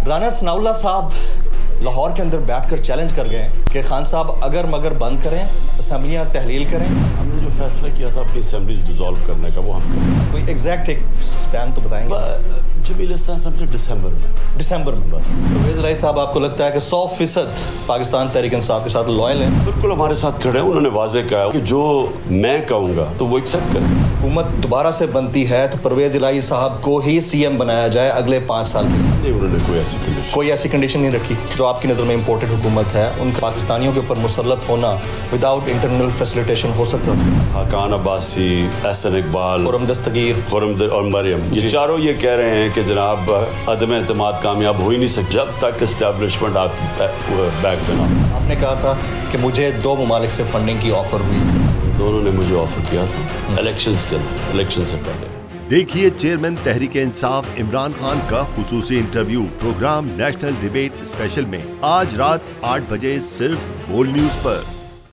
رانا ثناء اللہ صاحب لاہور کے اندر بیٹھ کر چیلنج کر گئے کہ خان صاحب اگر مگر بند کریں اسمبلیاں تحلیل کریں. ہم نے جو فیصلہ کیا تھا اپنی اسمبلیز ڈیزالو کرنے کا وہ ہم کریں. کوئی ایگزیکٹ ایک سپین تو بتائیں گے؟ جمیل استان سمجھے ڈسمبر میں بس. پرویز الہی صاحب آپ کو لگتا ہے کہ 100% پاکستان تحریک انصاف کے ساتھ لوائل ہیں؟ بالکل ہمارے ساتھ کھڑے ہیں. انہوں نے واضح کہا کہ جو میں کہوں گا تو وہ ایکسیپٹ کریں. حکومت دوبارہ سے بنتی ہے تو پرویز الہی صاحب کو ہی سی ایم بنایا جائے اگلے 5 سال کے لیے؟ نہیں, انہوں نے کوئی ایسی کنڈیشن نہیں رکھی. جو آپ کی نظر میں امپورٹڈ حکومت ہے ان پاکستانیوں کے اوپر مسلط ہونا وداؤٹ انٹرنل فیسیلیٹیشن ہو سکتا تھا؟ حقان عباسی, احسن اقبال, خرم دستگیر اور مریم, یہ چاروں یہ کہہ رہے ہیں کہ جناب عدم اعتماد کامیاب ہو ہی نہیں سکتا جب تک اسٹیبلشمنٹ آپ کی بیک پہ نہ ہو. آپ نے کہا تھا کہ مجھے 2 ممالک سے فنڈنگ کی آفر ہوئی تھی. دونوں نے مجھے آفر کیا تھا الیکشنز کے اندر, الیکشن سے پہلے. دیکھیے چیئرمین تحریک انصاف عمران خان کا خصوصی interview program national debate special میں آج رات 8 بجے صرف بول نیوز پر.